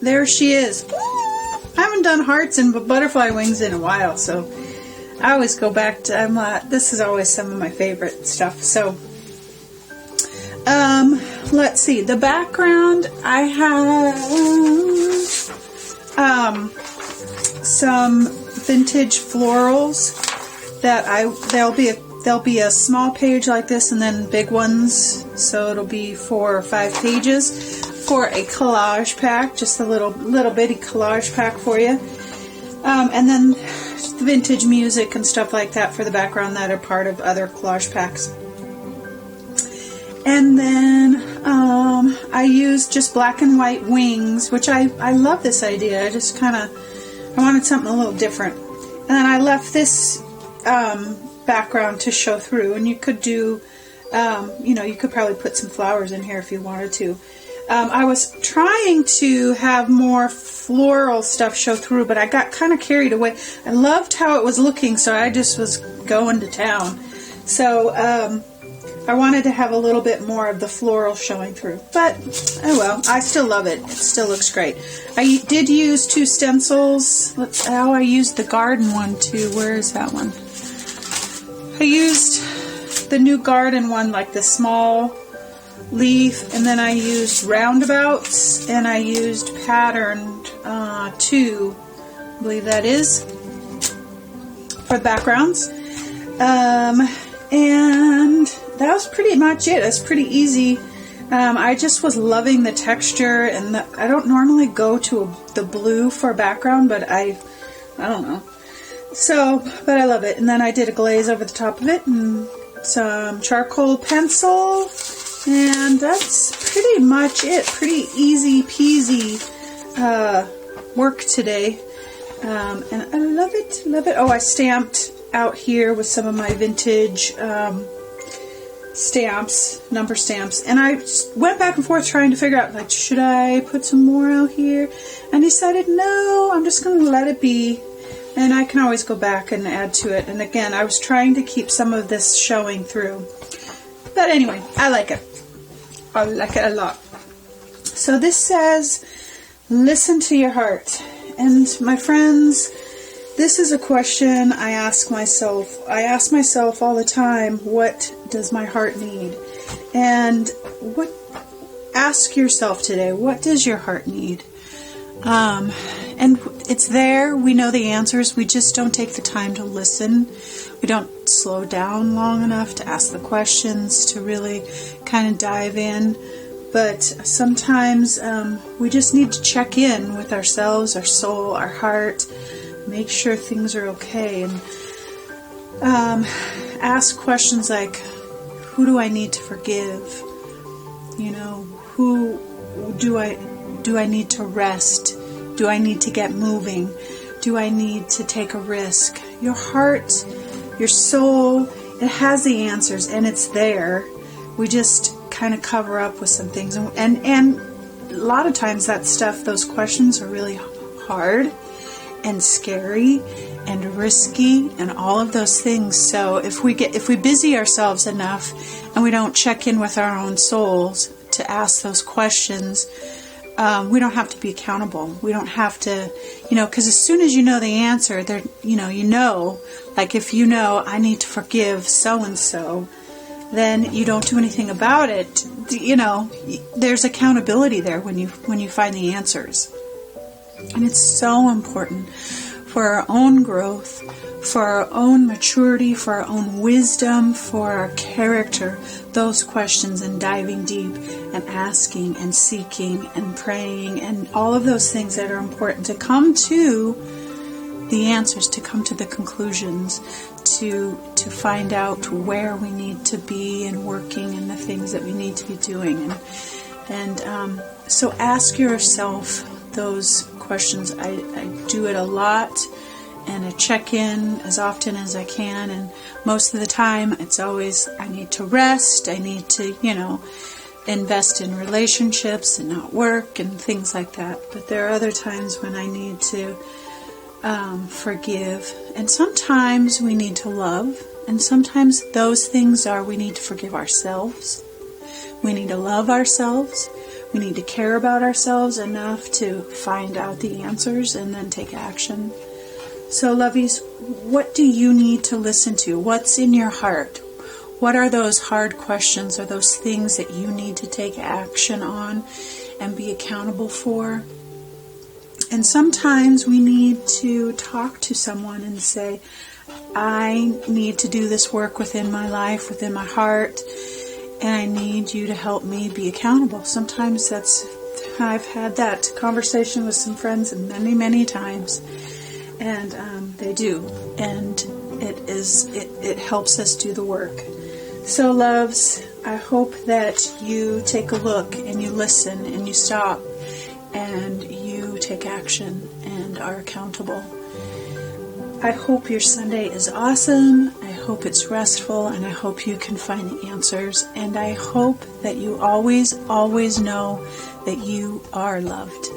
there she is. I haven't done hearts and butterfly wings in a while, so I always go back to, this is always some of my favorite stuff. So, let's see, the background, I have, some vintage florals that there'll be a small page like this and then big ones, so it'll be 4 or 5 pages for a collage pack, just a little bitty collage pack for you. And then the vintage music and stuff like that for the background that are part of other collage packs. And then I used just black and white wings, which I love this idea. I wanted something a little different. And then I left this background to show through, and you could do, you could probably put some flowers in here if you wanted to. I was trying to have more floral stuff show through, but I got kind of carried away. I loved how it was looking, so I just was going to town. So I wanted to have a little bit more of the floral showing through. But, oh well, I still love it. It still looks great. I did use 2 stencils. I used the garden one too. Where is that one? I used the new garden one, like the small leaf, and then I used roundabouts, and I used patterned 2, I believe that is, for the backgrounds. And that was pretty much it. It's pretty easy. I just was loving the texture, and I don't normally go to the blue for a background, but I don't know. So, but I love it. And then I did a glaze over the top of it, and some charcoal pencil, and that's pretty much it. Pretty easy peasy work today. And I love it, love it. Oh, I stamped out here with some of my vintage stamps, number stamps, and I went back and forth trying to figure out, like, should I put some more out here? And decided, no, I'm just going to let it be, and I can always go back and add to it. And again, I was trying to keep some of this showing through. But anyway, I like it. I like it a lot. So this says, listen to your heart. And my friends, this is a question I ask myself. I ask myself all the time, what does my heart need? And ask yourself today, what does your heart need? And it's there. We know the answers. We just don't take the time to listen. We don't slow down long enough to ask the questions, to really kind of dive in. But sometimes we just need to check in with ourselves, our soul, our heart, make sure things are okay, and ask questions like, who do I need to forgive? Who do I need to rest? Do I need to get moving? Do I need to take a risk? Your heart, your soul, it has the answers, and it's there. We just kind of cover up with some things, and a lot of times that stuff, those questions are really hard and scary and risky and all of those things. So if we busy ourselves enough and we don't check in with our own souls to ask those questions, we don't have to be accountable. We don't have to, because as soon as you know the answer, like if I need to forgive so-and-so, then you don't do anything about it. There's accountability there when you find the answers. And it's so important for our own growth, for our own maturity, for our own wisdom, for our character, those questions, and diving deep and asking and seeking and praying and all of those things that are important to come to the answers, to come to the conclusions, to find out where we need to be and working and the things that we need to be doing. And so ask yourself those questions. I do it a lot, and I check in as often as I can, and most of the time it's always, I need to rest, I need to, invest in relationships and not work and things like that. But there are other times when I need to forgive, and sometimes we need to love, and sometimes those things are, we need to forgive ourselves, we need to love ourselves, We need to care about ourselves enough to find out the answers and then take action. So, lovies, what do you need to listen to? What's in your heart? What are those hard questions or those things that you need to take action on and be accountable for? And sometimes we need to talk to someone and say, I need to do this work within my life, within my heart, and I need you to help me be accountable. Sometimes I've had that conversation with some friends many, many times, and they do, and it helps us do the work. So, loves, I hope that you take a look and you listen and you stop and you take action and are accountable. I hope your Sunday is awesome. I hope it's restful, and I hope you can find the answers. And I hope that you always, always know that you are loved.